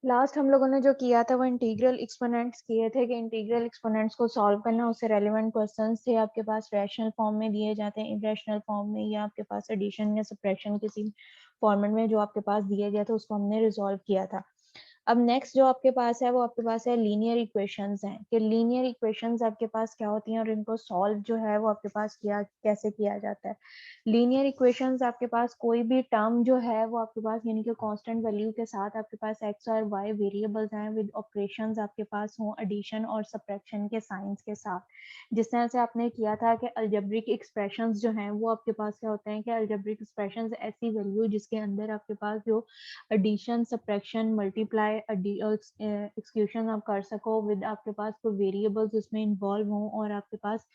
Last हम लोगों ने जो किया था वो इंटीग्रल एक्सपोनेंट्स किए थे कि इंटीग्रल एक्सपोनेंट्स को सॉल्व करना, उससे रेलेवेंट क्वेश्चंस थे आपके पास रैशनल फॉर्म में दिए जाते हैं, इरेशनल फॉर्म में, या आपके पास एडिशन या सब्ट्रैक्शन किसी फॉर्मेट में जो आपके पास दिया गया था उसको हमने रिजॉल्व किया था। अब नेक्स्ट जो आपके पास है वो आपके पास है लीनियर इक्वेशंस हैं कि लीनियर इक्वेशंस आपके पास क्या होती हैं और इनको सॉल्व जो है वो आपके पास किया कैसे किया जाता है। लीनियर इक्वेशंस आपके पास कोई भी टर्म जो है वो आपके पास यानी कि कांस्टेंट वैल्यू के साथ आपके पास एक्स और वाई वेरिएबल्स हैं विद ऑपरेशंस आपके पास हो एडिशन और सब्ट्रैक्शन के साइंस के साथ। जिस तरह से आपने किया था कि अलजेब्रिक एक्सप्रेशंस जो हैं वो आपके पास क्या होते हैं कि अलजेब्रिक एक्सप्रेशंस ऐसी वैल्यू जिसके अंदर आपके पास जो एडिशन सब्ट्रैक्शन मल्टीप्लाई एक्सक्यूशन आप कर सको विद आपके पास कोई वेरिएबल्स उसमें इन्वॉल्व हों और आपके पास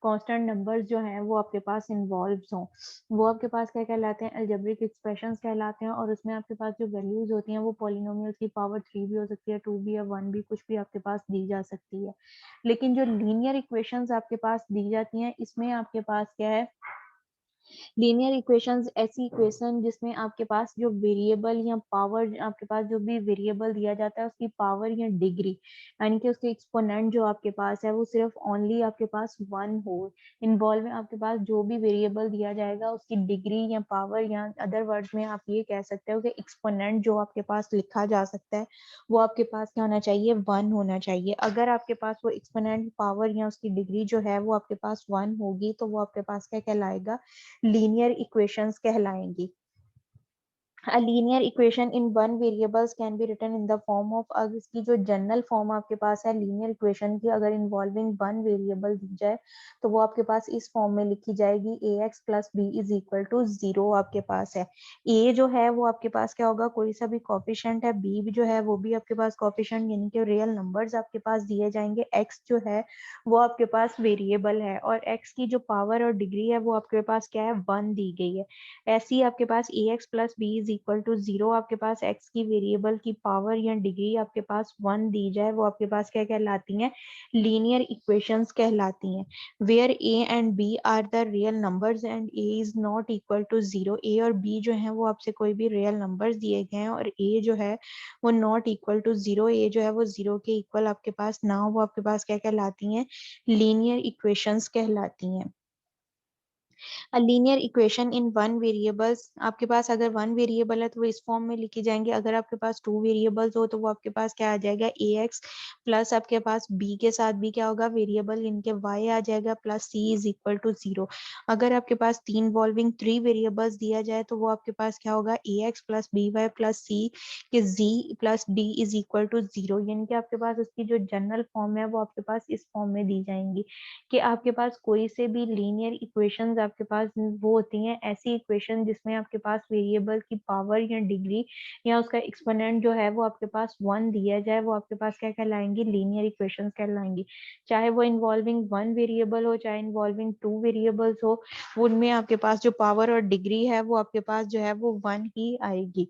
कांस्टेंट नंबर्स जो हैं वो आपके पास इन्वॉल्व हों, वो आपके पास क्या कहलाते हैं अलजेब्रिक एक्सप्रेशंस कहलाते हैं। और उसमें आपके पास जो वैल्यूज होती हैं वो पॉलिनोमियल्स की पावर 3 भी हो सकती है, 2 भी या 1 भी, कुछ भी आपके पास दी जा सकती है। लेकिन जो लीनियर इक्वेशंस आपके पास दी जाती हैं इसमें आपके पास क्या है, लीनियर इक्वेशंस ऐसी इक्वेशन जिसमें आपके पास जो वेरिएबल या पावर आपके पास जो भी वेरिएबल दिया जाता है उसकी पावर या डिग्री यानी कि उसके एक्सपोनेंट जो आपके पास है वो सिर्फ ओनली आपके पास वन हो। इन्वॉल्व में आपके पास जो भी वेरिएबल दिया जाएगा उसकी डिग्री या पावर या अदर वर्ड्स में आप ये कह सकते हो कि एक्सपोनेंट जो आपके पास लिखा जा सकता है वो आपके पास क्या होना चाहिए, वन होना चाहिए। अगर आपके पास वो एक्सपोनेंट पावर या उसकी डिग्री जो है वो आपके पास वन होगी तो वो आपके पास क्या कहलाएगा, लीनियर इक्वेशंस कहलाएंगी। A linear equation in one variables can be written in the form of, अब इसकी जो जनरल फॉर्म आपके पास है लीनियर इक्वेशन की अगर इन्वॉल्विंग वन वेरिएबल दी जाए तो वो आपके पास इस फॉर्म में लिखी जाएगी ax plus B is equal to zero. आपके पास है a जो है वो आपके पास क्या होगा, कोई सा भी कॉफिशेंट है, b जो है वो भी आपके पास कॉफिशेंट यानी कि रियल नंबर्स आपके पास दिए जाएंगे, x जो है वो आपके पास वेरिएबल है और x की जो पावर और डिग्री है वो आपके पास क्या है, वन दी गई है। ऐसे ही आपके पास a x plus B is equal to zero, आपके पास एक्स की वेरिएबल की पावर या डिग्री आपके पास वन दी जाए वो आपके पास क्या कहलाती हैं, लीनियर इक्वेशंस कहलाती हैं। Where a and b are the real numbers and a is not equal to zero, a और बी जो है वो आपसे कोई भी रियल नंबर्स दिए गए हैं और ए जो है वो नॉट इक्वल टू जीरो, ए जो है वो जीरो के इक्वल आपके पास ना हो, वो आपके पास क्या कहलाती हैं, लीनियर इक्वेशंस कहलाती हैं। Linear equation in one variables आपके पास अगर वन वेरिएबल है तो वो इस फॉर्म में लिखी जाएंगे, अगर आपके पास टू वेरिएबल्स हो तो वो आपके पास क्या आ जाएगा, ए एक्स प्लस आपके पास बी के साथ भी क्या होगा वेरिएबल इनके वाई आ जाएगा plus C is equal to zero. अगर आपके पास तीन वॉल्विंग थ्री वेरिएबल्स दिया जाए तो वो आपके पास क्या होगा, a x plus b y plus c के z plus d is equal to zero, यानी कि आपके पास उसकी जो जनरल फॉर्म है वो आपके पास इस फॉर्म में दी जाएंगी कि आपके पास कोई से भी लीनियर इक्वेशंस आपके पास वो होती हैं ऐसी इक्वेशन जिसमें आपके पास वेरिएबल की पावर या डिग्री या उसका एक्सपोनेंट जो है वो आपके पास वन दिया जाए वो आपके पास क्या कहलाएंगी, लीनियर इक्वेशंस कहलाएंगी। चाहे वो इन्वॉल्विंग वन वेरिएबल हो चाहे इन्वॉल्विंग टू वेरिएबल्स हो, उनमें आपके पास जो पावर और डिग्री है वो आपके पास जो है वो वन ही आएगी।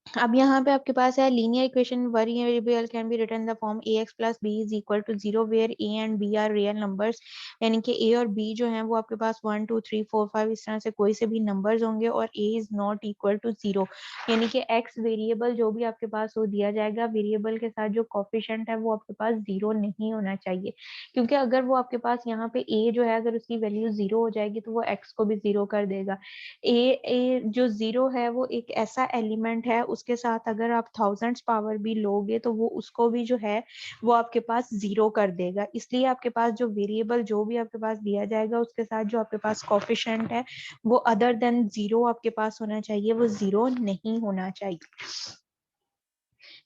अब यहाँ पे आपके पास है linear equation variable can be written the form a x plus B is equal to zero where a and b are real numbers, यानी कि ए और बी जो हैं वो आपके पास one two three four five इस तरह से कोई से भी नंबर्स होंगे और a is not equal to zero, यानी कि एक्स वेरिएबल जो भी आपके पास वो दिया जाएगा वेरिएबल के साथ जो कॉफिशेंट है वो आपके पास जीरो नहीं होना चाहिए, क्योंकि अगर वो आपके पास यहाँ पे ए जो है अगर उसकी वैल्यू जीरो हो जाएगी तो वो एक्स को भी जीरो कर देगा। ए जो जीरो है वो एक ऐसा एलिमेंट है उसके साथ अगर आप थाउजेंड्स पावर भी लोगे तो वो उसको भी जो है वो आपके पास जीरो कर देगा। इसलिए आपके पास जो वेरिएबल जो भी आपके पास दिया जाएगा उसके साथ जो आपके पास कॉफिशेंट है वो अदर देन जीरो आपके पास होना चाहिए, वो जीरो नहीं होना चाहिए।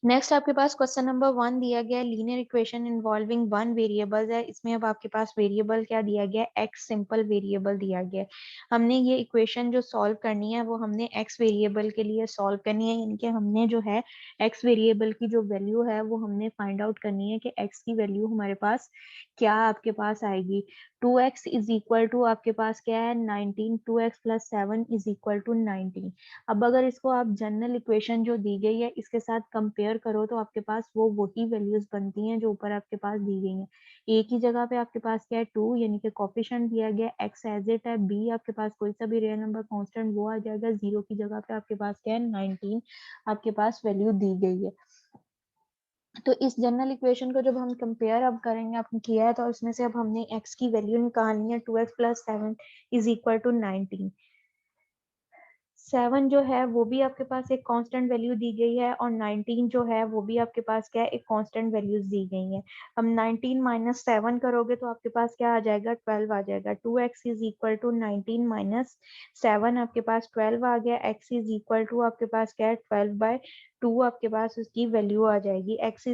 नेक्स्ट आपके पास क्वेश्चन नंबर वन दिया गया linear equation involving one variable है, इसमें अब आपके पास वेरिएबल क्या दिया गया, एक्स सिंपल वेरिएबल दिया गया। हमने ये इक्वेशन जो सॉल्व करनी है वो हमने एक्स वेरिएबल के लिए सॉल्व करनी है, यानी कि हमने जो है एक्स वेरिएबल की जो वैल्यू है वो हमने फाइंड आउट करनी है कि एक्स की वैल्यू हमारे पास क्या आपके पास आएगी। 2x इज इक्वल टू आपके पास क्या है 19, 2x plus 7 is equal to 19। अब अगर इसको आप जनरल इक्वेशन जो दी गई है इसके साथ कंपेयर कंपेयर करो तो आपके पास वो वही वैल्यूज बनती हैं जो ऊपर आपके पास दी गई हैं। ए की जगह पे आपके पास क्या है 2, यानी कि कोफिशिएंट दिया गया, एक्स एज इट है, बी आपके पास कोई सा भी रियल नंबर कांस्टेंट वो आ जाएगा, 0 की जगह पे आपके पास क्या है 19 आपके पास वैल्यू दी गई है। तो इस जनरल इक्वेशन को जब हम कंपेयर अब करेंगे, आपने किया है तो इसमें से अब हमने x की वैल्यू निकालनी है, 2x + 7 = 19। 7 जो है वो भी आपके पास एक कांस्टेंट वैल्यू दी गई है, और 19 जो है वो भी आपके पास क्या है एक कांस्टेंट वैल्यूज दी गई है। अब 19 - 7 करोगे तो आपके पास क्या आ जाएगा 12 आ जाएगा। 2x = 19 - 7 आपके पास 12 आ गया। x आपके पास क्या है 12/2 आपके पास उसकी वैल्यू आ जाएगी। x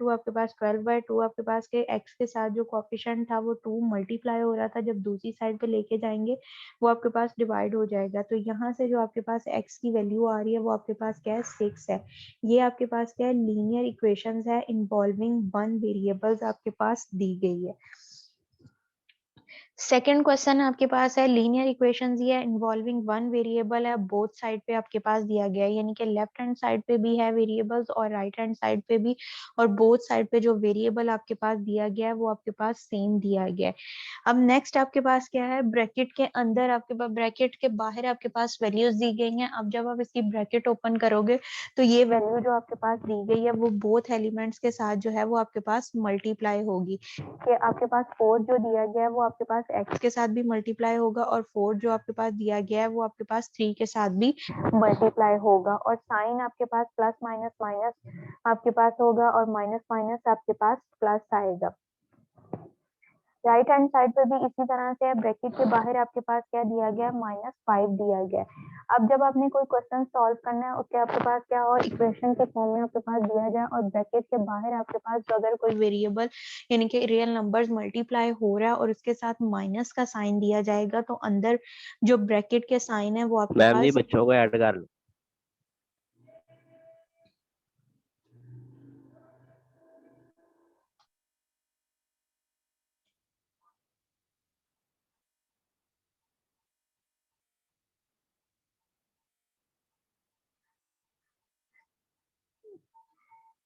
आपके पास 12/2 आपके पास के x के साथ जो कोफिशिएंट था वो 2 मल्टीप्लाई हो रहा था, जब दूसरी साइड पे लेके जाएंगे वो आपके पास डिवाइड हो जाएगा। तो यहाँ से जो आपके पास x की वैल्यू आ रही है वो आपके पास क्या है 6 है। ये आपके पास क्या है लीनियर इक्वेशंस है इन्वॉल्विंग 1 वेरिएबल्स आपके पास दी गई है। सेकेंड क्वेश्चन आपके पास है लीनियर इक्वेशंस ये इन्वॉल्विंग 1 वेरिएबल है, बोथ साइड पे आपके पास दिया गया है, यानी कि लेफ्ट हैंड साइड पे भी है वेरिएबल्स और राइट हैंड साइड पे भी, और बोथ साइड पे जो वेरिएबल आपके पास दिया गया है वो आपके पास सेम दिया गया है। अब नेक्स्ट आपके पास क्या है ब्रैकेट के अंदर आपके पास, ब्रैकेट के बाहर आपके पास वैल्यूज दी गई हैं। अब जब आप इसकी ब्रैकेट ओपन करोगे तो ये वैल्यू जो आपके पास दी गई है वो बोथ एलिमेंट्स के साथ जो है वो आपके पास मल्टीप्लाई होगी, कि आपके पास 4 जो दिया गया है वो आपके पास x के साथ भी मल्टीप्लाई होगा, और 4 जो आपके पास दिया गया है वो आपके पास 3 के साथ भी मल्टीप्लाई होगा, और साइन आपके पास प्लस माइनस माइनस आपके पास होगा, और माइनस माइनस आपके पास प्लस आएगा। राइट हैंड साइड पे भी इसी तरह से है, ब्रैकेट के बाहर आपके पास क्या दिया गया है -5 दिया गया है। अब जब आपने कोई क्वेश्चन सॉल्व करना है उसके आपके पास क्या हो इक्वेशन के फॉर्म में आपके पास दिया जाए, और ब्रैकेट के बाहर आपके पास अगर कोई वेरिएबल यानी कि रियल नंबर्स मल्टीप्लाई हो रहा है और उसके साथ माइनस का साइन दिया जाएगा, तो अंदर जो ब्रैकेट के साइन है वो आपके मैम जी पास बच्चों को ऐड कर लो।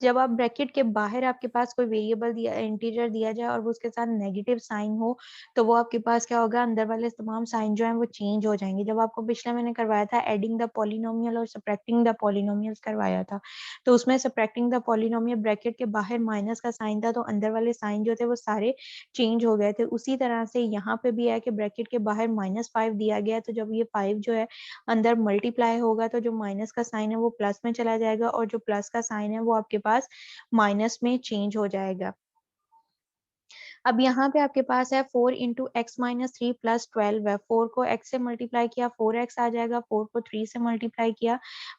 जब आप ब्रैकेट के बाहर आपके पास कोई वेरिएबल दिया इंटीजर दिया जाए और वो उसके साथ नेगेटिव साइन हो तो वो आपके पास क्या होगा अंदर वाले तमाम साइन जो हैं वो चेंज हो जाएंगे। जब आपको पिछले मैंने करवाया था एडिंग द पॉलिनोमियल और सब्ट्रैक्टिंग द पॉलिनोमियल्स करवाया था, तो उसमें सब्ट्रैक्टिंग द पॉलिनोमियल ब्रैकेट के बाहर माइनस का साइन था तो अंदर वाले साइन जो थे वो सारे चेंज हो गए थे। उसी तरह से यहाँ पे भी है कि ब्रैकेट के बाहर -5 दिया गया है, तो जब ये 5 जो है अंदर मल्टीप्लाई होगा तो जो माइनस का साइन है वो प्लस में चला जाएगा, और जो प्लस का साइन है वो आपके पास माइनस में चेंज हो जाएगा। अब यहाँ पे आपके पास है 4 × x - 3 + 12 है। 4 को x से मल्टीप्लाई किया 4x आ जाएगा, 4 को 3 से मल्टीप्लाई किया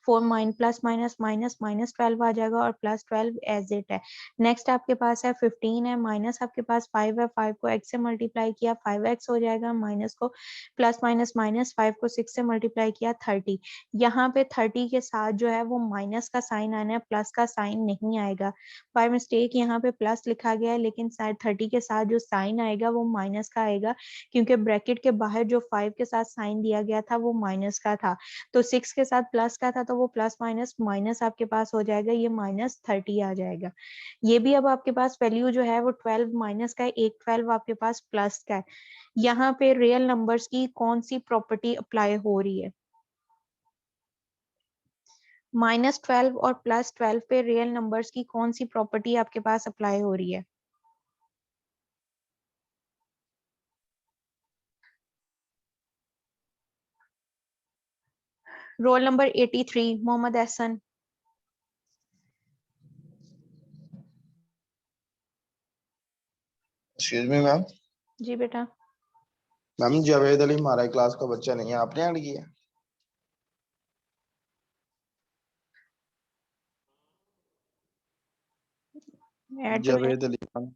4 प्लस माइनस माइनस -12 आ जाएगा, और +12 एज इट है। नेक्स्ट आपके पास है 15 है, माइनस आपके पास 5 है, 5 को x से मल्टीप्लाई किया 5x हो जाएगा, माइनस को प्लस माइनस माइनस 5 को 6 से मल्टीप्लाई किया 30। यहाँ पे 30 के साथ जो है वो माइनस का साइन आना है, प्लस का साइन नहीं आएगा। बाय मिस्टेक यहाँ पे प्लस लिखा गया है, लेकिन शायद 30 के साथ जो साइन आएगा वो माइनस का आएगा, क्योंकि ब्रैकेट के बाहर जो 5 के साथ साइन दिया गया था वो माइनस का था, तो 6 के साथ प्लस का था तो वो प्लस माइनस माइनस आपके पास हो जाएगा, ये -30 आ जाएगा। ये भी अब आपके पास वैल्यू जो है वो 12 माइनस का है, एक 12 आपके पास प्लस का है। यहाँ पे रियल नंबर्स की कौन सी प्रॉपर्टी अप्लाई हो रही है? -12 और +12 पे रियल नंबर्स की कौन सी प्रॉपर्टी आपके पास अप्लाई हो रही है? Roll number 83 Mohammad Ehsan. Excuse me ma'am. जी बेटा। मैम जावेद अली हमारा क्लास का बच्चा नहीं है, आपने ऐड किया? ऐड तो मैंने जावेद अली मैम,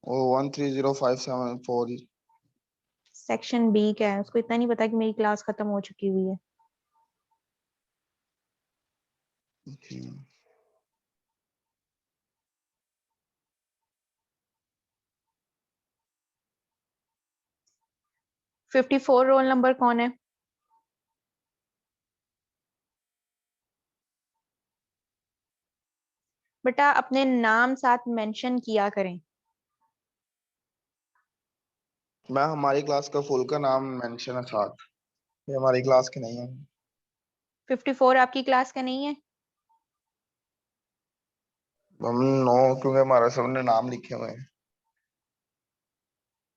वो 130574। सेक्शन बी का है, उसको इतना नहीं पता कि मेरी क्लास खत्म हो चुकी हुई है। Okay. 54 रोल नंबर कौन है? बेटा अपने नाम साथ मेंशन किया करें। मैं हमारी क्लास का फुल का नाम मेंशन है साथ, ये हमारी क्लास के नहीं है। 54 आपकी क्लास का नहीं है? हम नो, क्योंकि हमारा सबने नाम लिखे हुए हैं।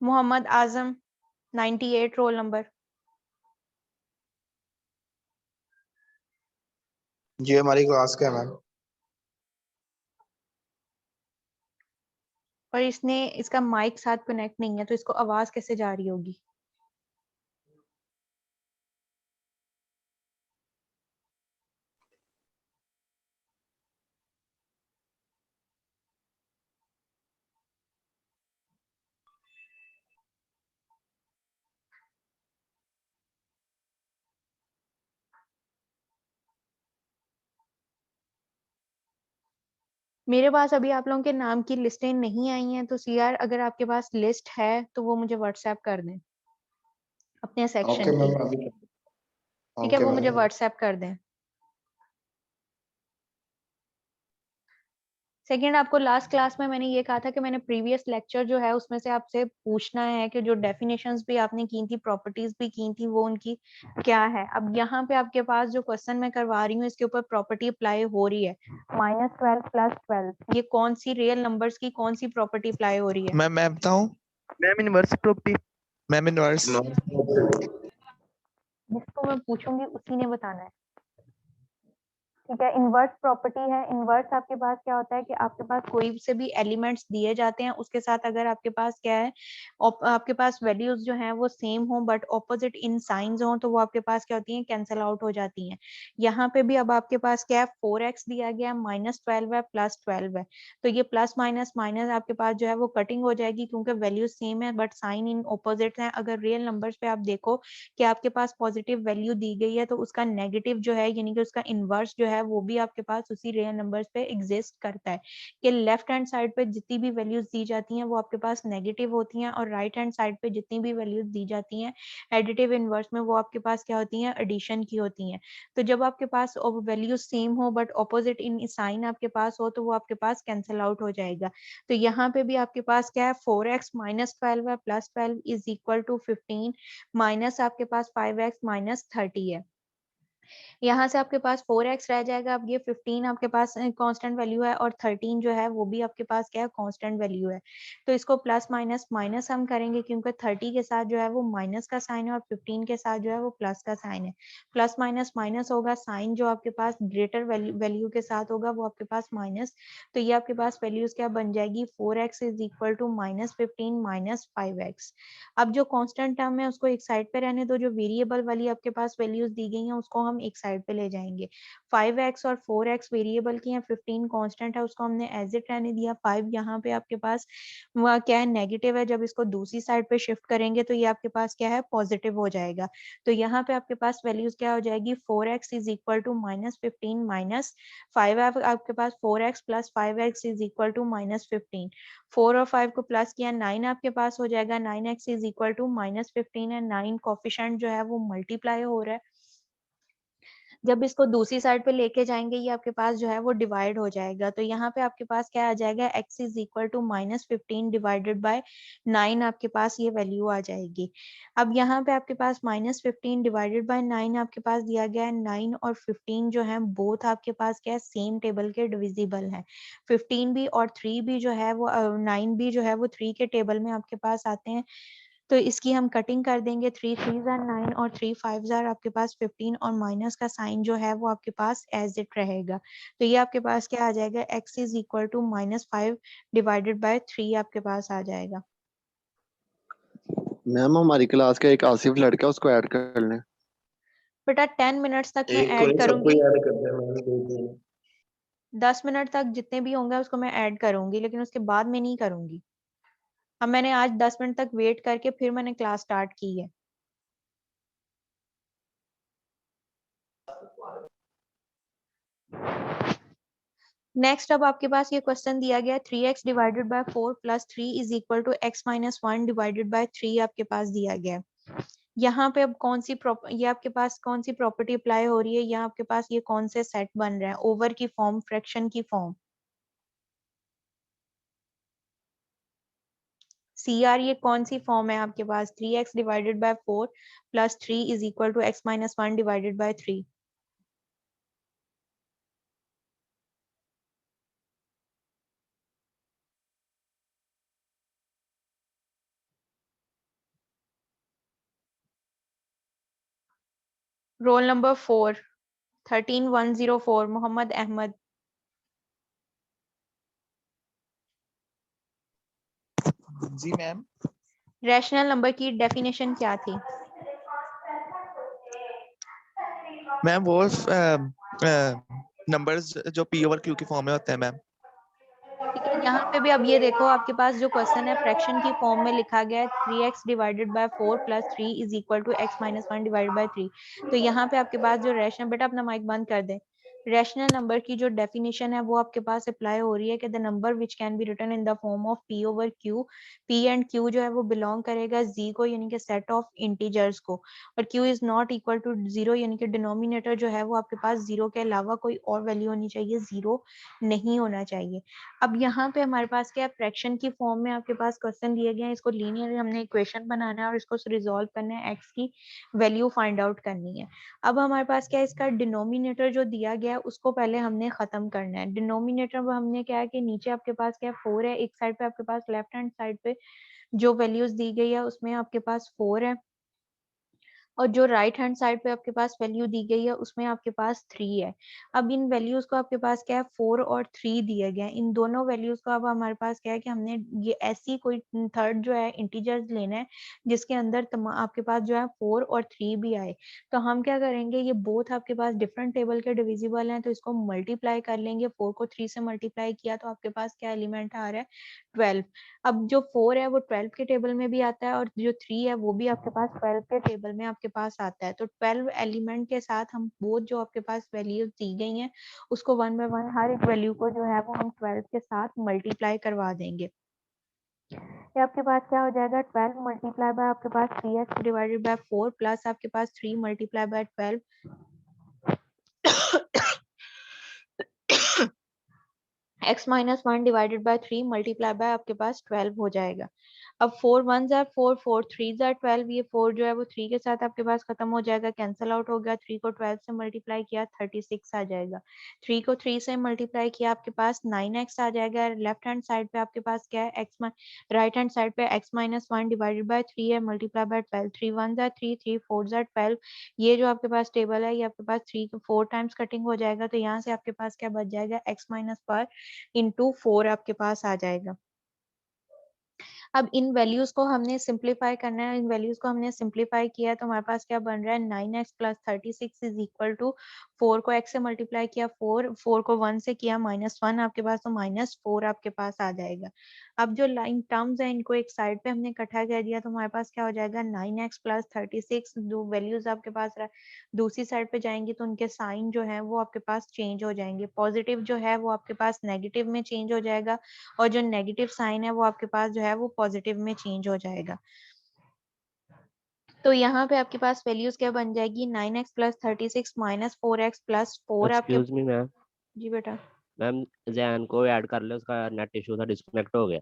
Mohammad Azam 98 roll number. जी हमारी क्लास का है मैम। और इसने इसका माइक साथ कनेक्ट नहीं है तो इसको आवाज कैसे जा रही होगी? मेरे पास अभी आप लोगों के नाम की लिस्टें नहीं आई हैं, तो सीआर अगर आपके पास लिस्ट है तो वो मुझे व्हाट्सएप कर दें अपने सेक्शन ओके की। मैम अभी। ठीक है, ओके वो मुझे मैम। व्हाट्सएप कर दें। सेकंड, आपको लास्ट क्लास में मैंने ये कहा था कि मैंने प्रीवियस लेक्चर जो है उसमें से आपसे पूछना है कि जो डेफिनेशंस भी आपने की थी, प्रॉपर्टीज भी की थी, वो उनकी क्या है। अब यहाँ पे आपके पास जो क्वेश्चन मैं करवा रही हूँ इसके ऊपर प्रॉपर्टी अप्लाई हो रही है। -12 + 12 ये कौन सी रियल नंबर्स की कौन सी प्रॉपर्टी अप्लाई हो रही है? मैं बताऊं? Ma'am inverse property. Ma'am inverse. जिसको मैं पूछूंगी उसी ने बताना है। ठीक है, इनवर्स प्रॉपर्टी है। इनवर्स आपके पास क्या होता है कि आपके पास कोई से भी एलिमेंट्स दिए जाते हैं, उसके साथ अगर आपके पास क्या है, आपके पास वैल्यूज जो हैं वो सेम हो बट ऑपोजिट इन साइंस हो, तो वो आपके पास क्या होती हैं, कैंसिल आउट हो जाती हैं। यहाँ पे भी अब आपके पास क्या है, 4x दिया गया है, -12 है, +12 है, तो ये प्लस माइनस माइनस आपके पास जो है वो कटिंग हो जाएगी क्योंकि वैल्यू सेम है बट साइन इन ऑपोजिट है। अगर रियल नंबर्स पे आप देखो कि आपके पास पॉजिटिव वैल्यू दी गई है तो उसका नेगेटिव जो है यानी कि उसका इनवर्स जो है वो भी आपके पास उसी रियल नंबर्स पे एग्जिस्ट करता है। कि लेफ्ट हैंड साइड पे जितनी भी वैल्यूज दी जाती हैं वो आपके पास नेगेटिव होती हैं और राइट हैंड साइड पे जितनी भी वैल्यूज दी जाती हैं एडिटिव इनवर्स में वो आपके पास क्या होती हैं, एडिशन की होती हैं। तो जब आपके पास वैल्यू सेम हो बट ऑपोजिट इन साइन आपके पास हो तो वो आपके पास कैंसिल आउट हो जाएगा। तो यहाँ पे भी आपके पास क्या है, 4x -12 है, +12 इज इक्वल टू 15, माइनस आपके पास 5x -30 है। यहाँ से आपके पास 4x रह जाएगा। अब ये 15 आपके पास कांस्टेंट वैल्यू है और 13 जो है वो भी आपके पास क्या है, कांस्टेंट वैल्यू है। तो इसको प्लस माइनस माइनस हम करेंगे क्योंकि 30 के साथ जो है वो माइनस का साइन है और 15 के साथ जो है वो प्लस का साइन है। प्लस माइनस माइनस होगा, साइन जो आपके पास ग्रेटर वैल्यू के साथ होगा वो आपके पास माइनस। तो ये आपके पास वैल्यूज क्या बन जाएगी, 4x is equal to -15 -5x। अब जो कांस्टेंट टर्म है उसको एक साइड पे रहने दो, जो वेरिएबल वाली आपके पास वैल्यूज दी गई हैं उसको हम एक साइड पे ले जाएंगे। 5x और 4x वेरिएबल की हैं, 15 कांस्टेंट है उसको हमने एज इट रहने दिया। 5 यहाँ पे आपके पास वह क्या है, नेगेटिव है, जब इसको दूसरी साइड पे शिफ्ट करेंगे तो ये आपके पास क्या है, पॉजिटिव हो जाएगा। तो यहाँ पे आपके पास वैल्यूज क्या हो जाएगी, 4x इज इक्वल टू -15 -5 आपके पास 4x + 5x is equal to -15। 4 और 5 को प्लस किया, 9 आपके पास हो जाएगा। 9x इज इक्वल टू -15 है, 9 कोफिशिएंट जो है वो मल्टीप्लाई हो रहा है। जब इसको दूसरी साइड पे लेके जाएंगे ये आपके पास जो है वो डिवाइड हो जाएगा। तो यहाँ पे आपके पास क्या आ जाएगा, x is equal to -15 divided by 9 आपके पास ये वैल्यू आ जाएगी। अब यहाँ पे आपके पास -15 डिवाइडेड बाय 9 आपके पास दिया गया है। 9 और 15 जो है बोथ आपके पास क्या है, सेम टेबल के डिविजिबल है। 15 भी और 3 भी जो है वो 9 भी जो है वो 3 के टेबल में आपके पास आते हैं। तो इसकी हम कटिंग कर देंगे, 3 3s आर 9 और 3 5s आर आपके पास 15 और माइनस का साइन जो है वो आपके पास एज इट रहेगा। तो ये आपके पास क्या आ जाएगा, x is equal to -5 divided by 3 आपके पास आ जाएगा। मैम हमारी क्लास का एक आसिफ लड़का है, उसको ऐड कर लें। बेटा 10 मिनट्स तक मैं एक को ऐड नहीं, सबको करूंगी। ही ऐड करते हैं मैम, दो तीन। 10 मिनट तक जितने भी होंगे उसको मैं ऐड करूंगी, लेकिन उसके बाद में नहीं करूंगी। अब मैंने आज 10 मिनट तक वेट करके फिर मैंने क्लास स्टार्ट की है। नेक्स्ट अब आपके पास ये क्वेश्चन दिया गया है, 3x divided by 4 + 3 is equal to x - 1 divided by 3 आपके पास दिया गया है। यहाँ पे अब कौन सी ये आपके पास कौन सी प्रॉपर्टी अप्लाई हो रही है, यहाँ आपके पास ये कौन से सेट बन रहे हैं, ओवर की फॉर्म, फ्रैक्शन की फॉर्म। CR ये कौन सी फॉर्म है आपके पास, 3x divided by 4 plus 3 is equal to x minus 1 divided by 3। Roll number 4 13104 Mohammad Ahmad. जी मैम। रैशनल नंबर की डेफिनेशन क्या थी? मैम वो नंबर्स जो p ओवर q की फॉर्म में होते हैं मैम। ठीक है, यहाँ पे भी अब ये देखो आपके पास जो क्वेश्चन है फ्रैक्शन की फॉर्म में लिखा गया है 3x divided by 4 plus 3 is equal to x minus 1 divided by 3। तो यहाँ पे आपके पास जो रैशनल, बेटा अपना माइक बंद कर दे, रैशनल नंबर की जो डेफिनेशन है वो आपके पास अप्लाई हो रही है कि the number which can be written in the form of p over q, p and q जो है वो बिलोंग करेगा z को, यानी कि सेट ऑफ इंटीजर्स को, और q is not equal to 0, यानी कि डिनोमिनेटर जो है वो आपके पास 0 के अलावा कोई और वैल्यू होनी चाहिए, 0 नहीं होना चाहिए। अब यहाँ पे हमारे पास क्या है, फ्रैक्शन की फॉर्म में आपके पास क्वेश्चन दिए गए हैं, इसको लीनियर हमने इक्वेशन बनाना है और इसको रिजॉल्व करना है, एक्स की वैल्यू फाइंड आउट करनी है। अब हमारे पास क्या है, इसका डिनोमिनेटर जो दिया गया है उसको पहले हमने खत्म करना है। डिनोमिनेटर में हमने क्या है कि नीचे आपके पास क्या है 4 है, एक साइड पे आपके पास लेफ्ट हैंड साइड पे जो वैल्यूज दी गई है उसमें आपके पास 4 है, और जो राइट हैंड साइड पे आपके पास वैल्यू दी गई है उसमें आपके पास 3 है। अब इन वैल्यूज को आपके पास क्या है 4 और 3 दिए गए हैं, इन दोनों वैल्यूज को अब हमारे पास क्या है कि हमने ये ऐसी कोई थर्ड जो है इंटीजर्स लेना है जिसके अंदर आपके पास जो है 4 और 3 भी आए। तो हम क्या करेंगे, ये बोथ आपके पास डिफरेंट टेबल के डिविजिबल हैं तो इसको मल्टीप्लाई कर लेंगे, 4 को 3 से मल्टीप्लाई किया तो आपके पास क्या एलिमेंट आ रहा है 12। अब जो 4 है वो 12 के टेबल में भी आता है और जो 3 है वो भी आपके पास 12 के टेबल में आपके पास आता है। तो 12 एलिमेंट के साथ हम बोथ जो आपके पास वैल्यूज दी गई हैं उसको वन बाय वन हर एक वैल्यू को जो है वो हम 12 के साथ मल्टीप्लाई करवा देंगे। ये आपके पास क्या हो जाएगा, 12 मल्टीप्लाई बाय आपके पास 3x डिवाइडेड बाय 4 प्लस आपके पास 3 multiply by 12 x minus 1 divided by 3 multiply by आपके पास 12 हो जाएगा। अब 4 1 जार 4, 4 3 जार 12, ये 4 जो है वो 3 के साथ आपके पास खत्म हो जाएगा, कैंसिल आउट हो गया। 3 को 12 से मल्टीप्लाई किया 36 आ जाएगा। 3 को 3 से मल्टीप्लाई किया आपके पास 9x आ जाएगा। लेफ्ट हैंड साइड पे आपके पास क्या है x, राइट हैंड साइड पे x माइनस 1 डिवाइडेड बाय 3 है, मल्टीप्लाई बाय 12। 3 1 जार 3, 3 4 जार 12, ये जो आपके पास टेबल है ये आपके पास 3 4 टाइम्स कटिंग हो जाएगा, तो यहाँ से आपके पास क्या बच जाएगा, x माइनस पर इंटू 4 आपके पास आ जाएगा। अब इन वैल्यूज को हमने सिंप्लीफाई करना है, इन वैल्यूज को हमने सिंप्लीफाई किया है तो हमारे पास क्या बन रहा है 9x plus 36 is equal to 4 को x से मल्टीप्लाई किया 4 को 1 से किया -1 आपके पास, तो -4 आपके पास आ जाएगा। अब जो लाइन टर्म्स है इनको एक साइड पे हमने इकट्ठा कर दिया तो हमारे पास क्या हो जाएगा 9x प्लस 36, जो वैल्यूज आपके पास दूसरी साइड पे जाएंगी तो उनके साइन जो है वो आपके पास चेंज हो जाएंगे, पॉजिटिव जो है वो आपके पास नेगेटिव में चेंज हो जाएगा और जो नेगेटिव साइन है वो आपके पास जो है वो पॉजिटिव में चेंज हो जाएगा। तो यहाँ पे आपके पास वैल्यूज क्या बन जाएगी 9x plus 36 minus 4x plus 4 आपके। Excuse me ma'am. जी बेटा। मैम जैन को ऐड कर ले, उसका नेट इशू था, डिस्कनेक्ट हो गया।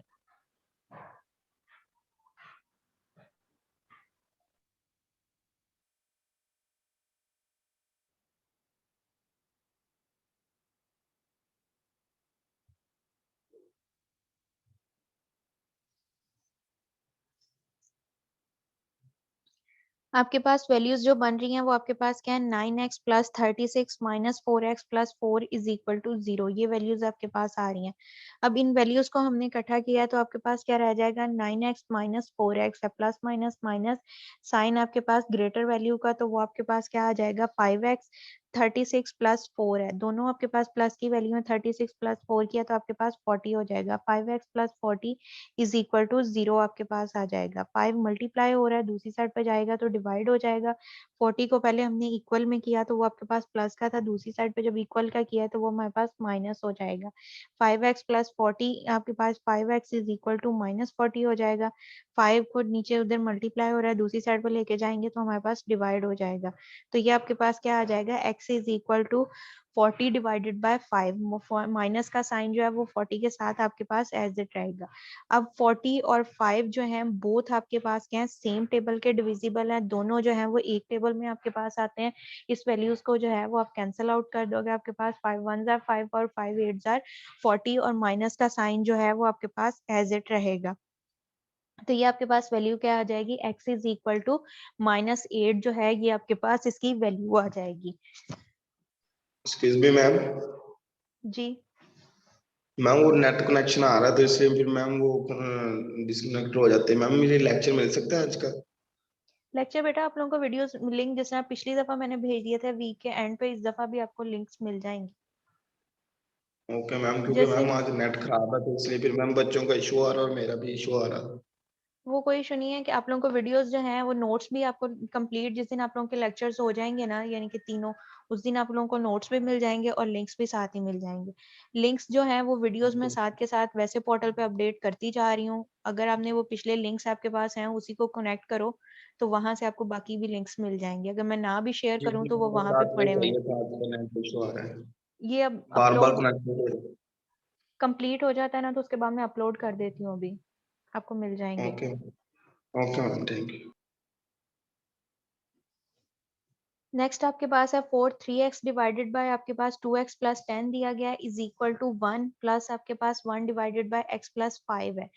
आपके पास वैल्यूज जो बन रही हैं वो आपके पास क्या है 9x plus 36 minus 4x plus 4 is equal to 0, ये वैल्यूज आपके पास आ रही हैं। अब इन वैल्यूज को हमने इकट्ठा किया तो आपके पास क्या रह जाएगा 9x माइनस 4x है, प्लस माइनस माइनस साइन आपके पास ग्रेटर वैल्यू का तो वो आपके पास क्या आ जाएगा 5x, 36 प्लस 4 है, दोनों आपके पास प्लस की वैल्यू है, 36 प्लस 4 किया तो आपके पास 40 हो जाएगा। 5x plus 40 is equal to 0 आपके पास आ जाएगा। 5 मल्टीप्लाई हो रहा है दूसरी साइड पर जाएगा तो डिवाइड हो जाएगा। 40 को पहले हमने इक्वल में किया तो वो आपके पास प्लस का था, दूसरी साइड पे जब इक्वल का किया तो वो हमारे पास माइनस हो जाएगा। 5x प्लस 40 आपके पास 5x is equal to minus 40 हो जाएगा। 5 को नीचे उधर मल्टीप्लाई हो रहा है दूसरी साइड पर लेके जाएंगे तो हमारे पास डिवाइड हो जाएगा। तो ये आपके पास क्या आ जाएगा, x x is equal to 40 divided by 5, minus का साइन जो है वो 40 के साथ आपके पास एज इट रहेगा। अब 40 और 5 जो है बोथ आपके पास क्या है, सेम टेबल के डिविजिबल है, दोनों जो है वो एक टेबल में आपके पास आते हैं। इस वैल्यूज को जो है वो आप कैंसिल आउट कर दोगे, आपके पास 5 1s are 5 और 5 8s are 40 और माइनस का साइन जो है वो आपके पास एज इट रहेगा। तो ये आपके पास वैल्यू क्या आ जाएगी, x इज इक्वल टू -8 जो है ये आपके पास इसकी वैल्यू आ जाएगी। एक्सक्यूज मी मैम, जी मैम वो नेट कनेक्शन आ रहा है तो इसलिए फिर मैम वो डिस्कनेक्ट हो जाते हैं। मैम मुझे लेक्चर मिल सकता है आज का? लेक्चर बेटा आप लोगों को वीडियोस लिंक जिस तरह पिछली दफा मैंने भेज दिए थे वीक के एंड पे, इस दफा भी आपको लिंक्स मिल जाएंगे। ओके मैम, क्योंकि जैसे मैम आज नेट खराब है तो इसलिए फिर मैम बच्चों का इशू आ रहा है और मेरा भी इशू आ रहा है। वो कोई इशू नहीं है कि आप लोगों को वीडियोस जो हैं वो नोट्स भी आपको कंप्लीट जिस दिन आप लोगों के लेक्चर्स हो जाएंगे ना, यानी कि तीनों, उस दिन आप लोगों को नोट्स भी मिल जाएंगे और लिंक्स भी साथ ही मिल जाएंगे। लिंक्स जो है वो वीडियोस में साथ के साथ वैसे पोर्टल पे अपडेट करती जा रही हूँ। अगर आपने वो पिछले लिंक्स आपके पास हैं उसी को कनेक्ट करो तो वहां से आपको बाकी भी लिंक्स मिल जाएंगे। अगर मैं ना भी शेयर जी करूँ जी, तो वो मेरे वहां पे साथ वो पड़े हुए हैं। चाहिए था, आज का नेट इशू आ रहा है, ये अब बार बार अपलोड कनेक्ट हो रहा है। कंप्लीट हो जाता है ना तो उसके बाद मैं अपलोड कर देती हूँ, अभी आपको मिल जाएंगे। Okay okay ma'am, thank you. Next आपके पास है 4 3x डिवाइडेड बाय आपके पास 2x प्लस 10 दिया गया है इज इक्वल टू 1 प्लस आपके पास 1 डिवाइडेड बाय x प्लस 5 है।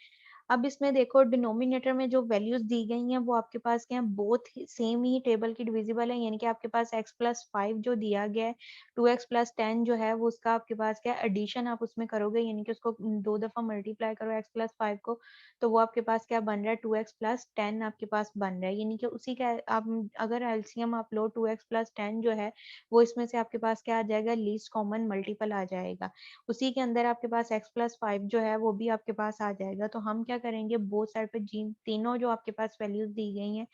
अब इसमें देखो डिनोमिनेटर में जो वैल्यूज दी गई हैं वो आपके पास क्या है, बोथ सेम ही टेबल की डिविजिबल है, यानी कि आपके पास x प्लस 5 जो दिया गया है 2x प्लस 10 जो है वो उसका आपके पास क्या एडिशन आप उसमें करोगे, यानी कि उसको 2 दफा मल्टीप्लाई करो x प्लस 5 को, तो वो आपके पास क्या बन रहा है 2x प्लस 10 आपके पास बन रहा है, यानी कि उसी का आप अगर एलसीएम आप लो 2x प्लस 10 जो है वो इसमें से आपके पास क्या आ जाएगा, लीस्ट कॉमन मल्टीपल आ जाएगा। उसी के अंदर आपके पास x प्लस 5 जो है वो भी आपके पास आ जाएगा। तो हम क्या करेंगे, बोथ साइड पे जी तीनों जो आपके पास वैल्यूज दी गई हैं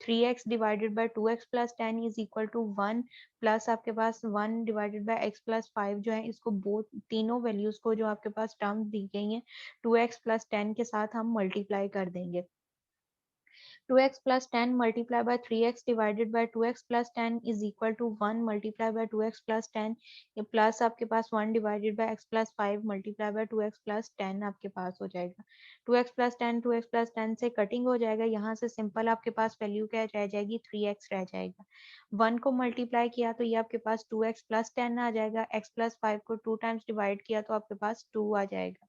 3x divided by 2x plus 10 is equal to 1 plus आपके पास 1 डिवाइडेड बाय x प्लस 5 जो है, इसको बोथ तीनों वैल्यूज को जो आपके पास टर्म्स दी गई हैं 2x प्लस 10 के साथ हम मल्टीप्लाई कर देंगे। 2x plus 10 multiply by 3x divided by 2x plus 10 is equal to 1 multiply by 2x plus 10, ये प्लस आपके पास 1 divided by x plus 5 multiply by 2x plus 10 आपके पास हो जाएगा। 2x plus 10 से कटिंग हो जाएगा, यहाँ से सिंपल आपके पास वैल्यू क्या रह जाएगी, 3x रह जाएगा। 1 को मल्टीप्लाई किया तो ये आपके पास 2x plus 10 आ जाएगा, x plus 5 को 2 टाइम्स डिवाइड किया तो आपके पास 2 आ जाएगा।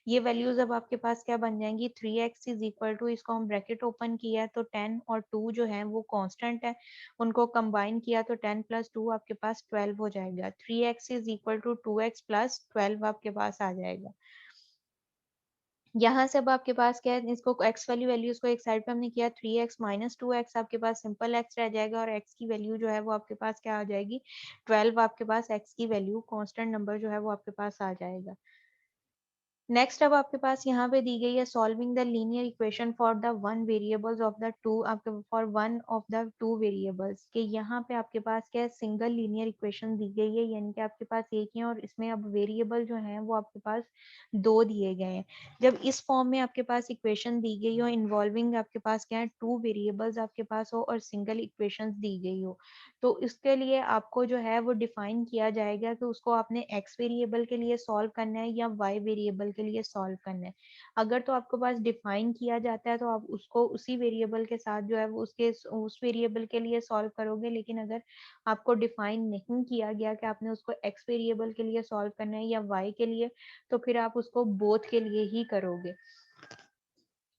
ये वैल्यूज अब आपके पास क्या बन जाएंगी, 3x इज इक्वल टू, इसको हम ब्रैकेट ओपन किया है तो 10 और 2 जो है वो कांस्टेंट है, उनको कंबाइन किया तो 10 प्लस 2 आपके पास 12 हो जाएगा। 3x is equal to 2x plus 12 आपके पास आ जाएगा। यहाँ से अब आपके पास क्या है, इसको x वाली वैल्यूज को एक साइड पे हमने किया 3x माइनस 2x, आपके पास सिंपल x रह जाएगा और x की वैल्यू जो है वो आपके पास क्या आ जाएगी, 12 आपके पास x की वैल्यू कांस्टेंट नंबर जो है वो आपके पास आ जाएगा। नेक्स्ट अब आपके पास यहाँ पे दी गई है solving the linear equation for the one variables of the two, आपके for one of the two variables के, यहाँ पे आपके पास क्या है, सिंगल लीनियर इक्वेशन दी गई है, यानी कि आपके पास एक ही है और इसमें अब वेरिएबल जो है वो आपके पास दो दिए गए हैं। जब इस फॉर्म में आपके पास इक्वेशन दी गई हो इन्वॉल्विंग आपके पास क्या है, टू वेरिएबल्स आपके पास हो और सिंगल इक्वेशन दी गई हो, तो इसके लिए आपको जो है वो डिफाइन किया जाएगा कि उसको आपने x वेरिएबल के लिए सॉल्व करना है या y वेरिएबल के लिए सॉल्व करना है। अगर तो आपके पास डिफाइन किया जाता है तो आप उसको उसी वेरिएबल के साथ जो है वो उसके उस वेरिएबल के लिए सॉल्व करोगे, लेकिन अगर आपको डिफाइन नहीं किया गया कि आपने उसको x वेरिएबल के लिए सॉल्व करना है या y के लिए, तो फिर आप उसको बोथ के लिए ही करोगे।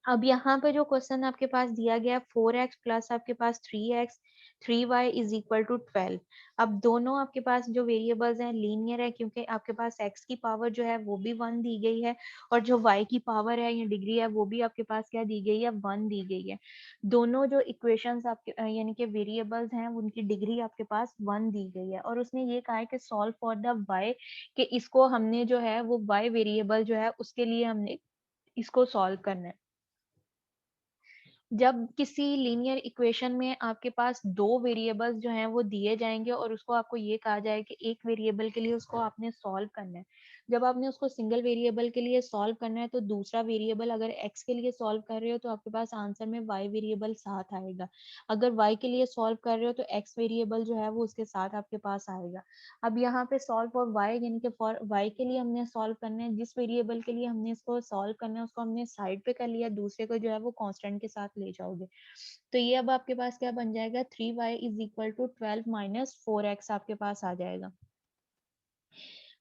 अब यहाँ पे जो क्वेश्चन आपके पास दिया गया 4x प्लस आपके पास 3x 3y is equal to 12। अब दोनों आपके पास जो वेरिएबल्स हैं लीनियर है, क्योंकि आपके पास x की पावर जो है वो भी 1 दी गई है और जो y की पावर है या डिग्री है वो भी आपके पास क्या दी गई है, 1 दी गई है। दोनों जो इक्वेशंस आपके यानी कि वेरिएबल्स हैं उनकी डिग्री आपके पास 1 दी गई है और उसने ये कहा है कि सॉल्व फॉर द y, कि इसको हमने जो है वो y वेरिएबल जो है उसके लिए हमने इसको सॉल्व करना है। जब किसी लीनियर इक्वेशन में आपके पास दो वेरिएबल्स जो हैं वो दिए जाएंगे और उसको आपको ये कहा जाए कि एक वेरिएबल के लिए उसको आपने सॉल्व करना है, जब आपने उसको सिंगल वेरिएबल के लिए सॉल्व करना है तो दूसरा वेरिएबल अगर x के लिए सॉल्व कर रहे हो तो आपके पास आंसर में y वेरिएबल साथ आएगा, अगर y के लिए सॉल्व कर रहे हो तो x वेरिएबल जो है वो उसके साथ आपके पास आएगा। अब यहाँ पे सॉल्व फॉर y यानी कि फॉर y के लिए हमने सॉल्व करना है, जिस वेरिएबल के लिए हमने इसको सॉल्व करना है उसको हमने साइड पे कर लिया, दूसरे को जो है वो कांस्टेंट के साथ ले जाओगे। तो ये अब आपके पास क्या बन जाएगा, 3y is equal to 12 minus 4x आपके पास आ जाएगा।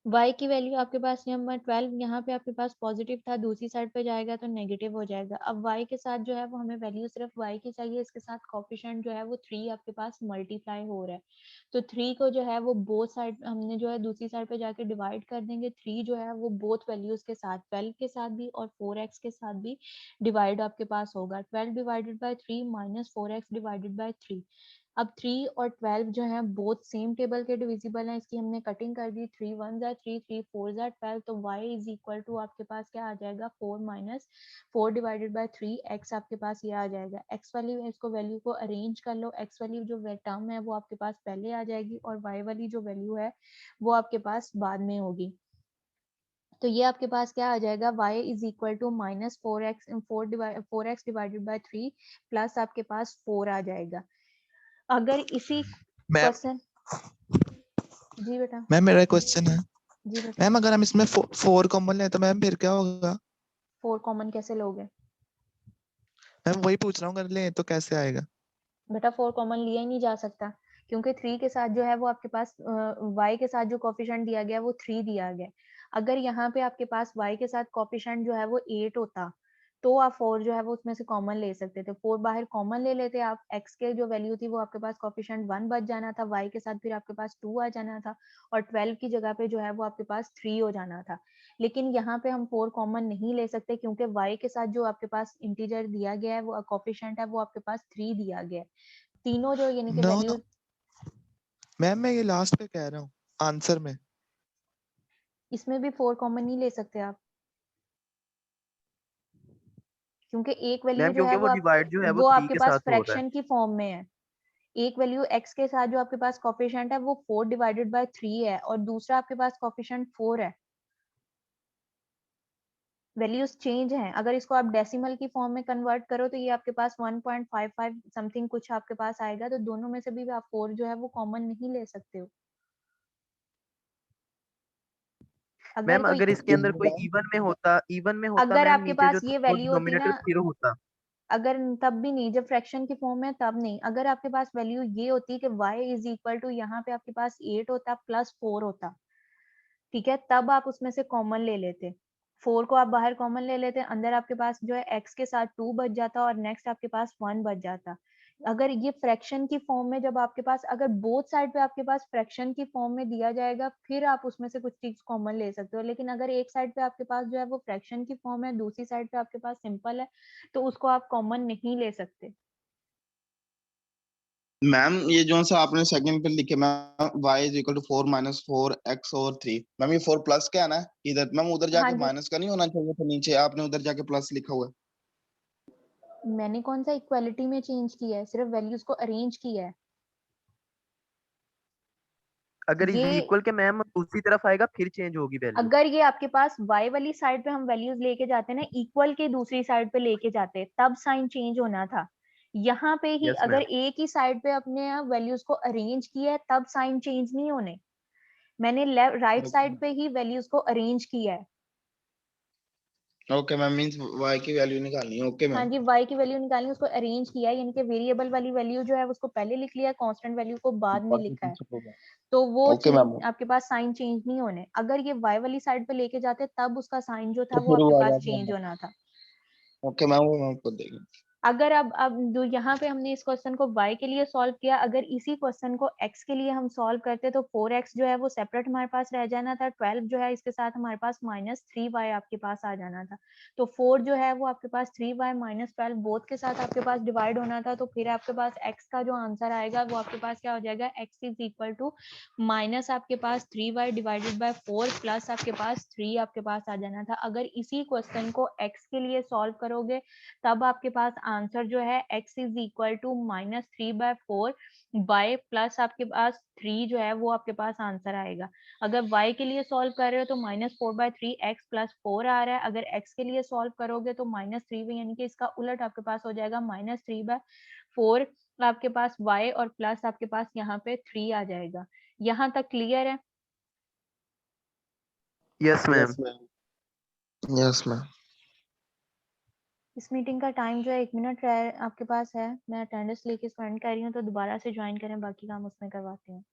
y की वैल्यू आपके पास यहाँ 12 यहाँ पे आपके पास पॉजिटिव था, दूसरी साइड पे जाएगा तो नेगेटिव हो जाएगा। अब y के साथ जो है वो हमें वैल्यू सिर्फ y की चाहिए, इसके साथ कोफिशिएंट जो है वो 3 आपके पास मल्टीप्लाई हो रहा है, तो 3 को जो है वो बोथ साइड हमने जो है दूसरी साइड पे जाके डिवाइड कर देंगे। 3 जो है वो बोथ वैल्यूज के साथ 12 के साथ भी और 4x के साथ भी डिवाइड आपके पास होगा। 12 divided by 3 minus 4x divided by 3। अब 3 और 12 जो है बोथ सेम टेबल के डिविजिबल हैं, इसकी हमने कटिंग कर दी, 3 1 जा 3 3 4 जा 12, तो y इज इक्वल टू आपके पास क्या आ जाएगा 4 माइनस 4 डिवाइडेड बाय 3 x आपके पास ये आ जाएगा। x वाली इसको वैल्यू को अरेंज कर लो, x वाली जो टर्म है वो आपके पास पहले आ जाएगी और y वाली जो वैल्यू है वो आपके पास बाद में होगी। तो ये आपके पास क्या आ जाएगा, y is equal to minus 4x divided by 3 plus आपके पास 4 आ जाएगा। अगर इसी मैम क्वेश्चन जी बेटा मैम मेरा क्वेश्चन है जी बेटा मैम, अगर हम इसमें 4 कॉमन ले तो मैम फिर क्या होगा? 4 कॉमन कैसे लोगे मैम वही पूछ रहा हूँ, अगर ले तो कैसे आएगा? बेटा? 4 कॉमन लिया ही नहीं जा सकता, क्योंकि 3 के साथ जो है वो आपके पास y के साथ जो कोफिशिएंट दिया गया है वो 3 दिया गया है। अगर यहाँ पे आपके पास y के साथ कोफिशिएंट जो है वो 8 होता तो आप 4 जो है वो उसमें से कॉमन ले सकते थे, 4 बाहर कॉमन ले लेते आप, x के जो वैल्यू थी वो आपके पास कोफिशिएंट 1 बच जाना था, y के साथ फिर आपके पास 2 आ जाना था और 12 की जगह पे जो है वो आपके पास 3 हो जाना था। लेकिन यहाँ पे हम 4 कॉमन नहीं ले सकते क्योंकि y के साथ जो आपके पास इंटीजर दिया गया है वो कोफिशिएंट है वो आपके पास 3 दिया गया है। तीनों जो यानी कि नो वैल्यू मैम, मैं ये लास्ट पे कह रहा हूँ आंसर में। इसमें भी 4 कॉमन नहीं ले सकते आप, क्योंकि एक वैल्यू मैम जो है क्योंकि वो डिवाइड जो है वो वो 3 आपके के पास साथ हो रहा है। फ्रैक्शन की फॉर्म में है। एक वैल्यू x के साथ जो आपके पास कोफिशिएंट है वो 4 डिवाइडेड बाय 3 है और दूसरा आपके पास कोफिशिएंट 4 है। वैल्यूज चेंज हैं, अगर इसको आप डेसिमल की फॉर्म में कन्वर्ट करो तो ये आपके पास 1.55 समथिंग कुछ आपके पास आएगा, तो दोनों में से भी आप 4 जो है वो कॉमन नहीं ले सकते हो। अगर मैम कोई अगर इसके अंदर कोई इवन में होता अगर मैम, आपके नीचे जो पास था ये वो वैल्यू होती डिनोमिनेटर ना, 0 होता। अगर तब भी नहीं, जब फ्रैक्शन की फॉर्म में तब नहीं, अगर आपके पास वैल्यू ये होती कि y इज इक्वल टू यहाँ पे आपके पास 8 होता प्लस 4 होता, ठीक है, तब आप उसमें से कॉमन ले लेते, 4 को आप बाहर कॉमन ले लेते, अंदर आपके पास जो है x के साथ 2 बच जाता और नेक्स्ट आपके पास 1 बच जाता। अगर ये फ्रैक्शन की फॉर्म में जब आपके पास अगर बोथ साइड पे आपके पास फ्रैक्शन की फॉर्म में दिया जाएगा फिर आप उसमें से कुछ चीज कॉमन ले सकते हो, लेकिन अगर एक साइड पे आपके पास जो है वो फ्रैक्शन की फॉर्म है, दूसरी साइड पे आपके पास सिंपल है, तो उसको आप कॉमन नहीं ले सकते। मैम ये जो सा आपने सेकंड पे लिखे ma'am y is equal to 4 minus 4x over 3, ma'am ये 4 प्लस क्या है ना इधर, मैम उधर हाँ जाके जी, माइनस का नहीं होना चाहिए था, नीचे आपने उधर जाके प्लस लिखा हुआ है। मैंने कौन सा इक्वालिटी में चेंज किया है, सिर्फ वैल्यूज को अरेंज किया है। अगर ये इक्वल के मैम दूसरी तरफ आएगा फिर चेंज होगी वैल्यू। अगर ये आपके पास y वाली साइड पे हम वैल्यूज लेके जाते ना, इक्वल के दूसरी साइड पे लेके जाते तब साइन चेंज होना था। यहाँ पे ही यस अगर मैम। एक ही साइड पे अपने वैल्यूज को अरेंज किया है तब साइन चेंज नहीं होने, मैंने राइट साइड पे ही वैल्यूज को अरेंज किया है। ओके मैम, मींस y की वैल्यू निकालनी है। ओके हाँ मैम। जी, y की वैल्यू निकालनी, उसको अरेंज किया है, यानी कि वेरिएबल वाली वैल्यू जो है उसको पहले लिख लिया, कांस्टेंट वैल्यू को बाद में लिखा है, तो वो ओके मैम, चेंज आपके पास साइन चेंज नहीं होने। अगर ये y वाली साइड पे लेके जाते तब उसका साइन जो था तो वो फिर आपके वो आ पास चेंज जाएगा। होना था। ओके मैम, वो मैम खुद देगी। अगर अब जो यहाँ पे हमने इस क्वेश्चन को y के लिए सॉल्व किया, अगर इसी क्वेश्चन को x के लिए हम सॉल्व करते तो 4x जो है वो सेपरेट हमारे पास रह जाना था, 12 जो है इसके साथ हमारे पास माइनस 3y आपके पास आ जाना था, तो 4 जो है वो आपके पास 3y माइनस 12 बोथ के साथ आपके पास डिवाइड होना था, तो फिर आपके पास x का जो आंसर आएगा वो आपके पास क्या हो जाएगा, x is equal to minus आपके पास 3y डिवाइडेड बाय 4 प्लस आपके पास 3 आपके पास आ जाना था। अगर इसी क्वेश्चन को x के लिए सॉल्व करोगे तब आपके पास आंसर जो है x is equal to -3/4 y plus आपके पास 3 जो है वो आपके पास आंसर आएगा। अगर y के लिए सॉल्व कर रहे हो तो -4/3 x प्लस 4 आ रहा है। अगर x के लिए सॉल्व करोगे तो -3 यानी कि इसका उलट आपके पास हो जाएगा -3/4 आपके पास y और प्लस आपके पास यहाँ पे 3 आ जाएगा। यहाँ तक क्लियर है? Yes, ma'am. Yes ma'am. इस मीटिंग का टाइम जो है 1 मिनट आपके पास है। मैं अटेंडेंस लेके स्पेंड कर रही हूँ, तो दोबारा से ज्वाइन करें, बाकी काम उसमें करवाते हैं।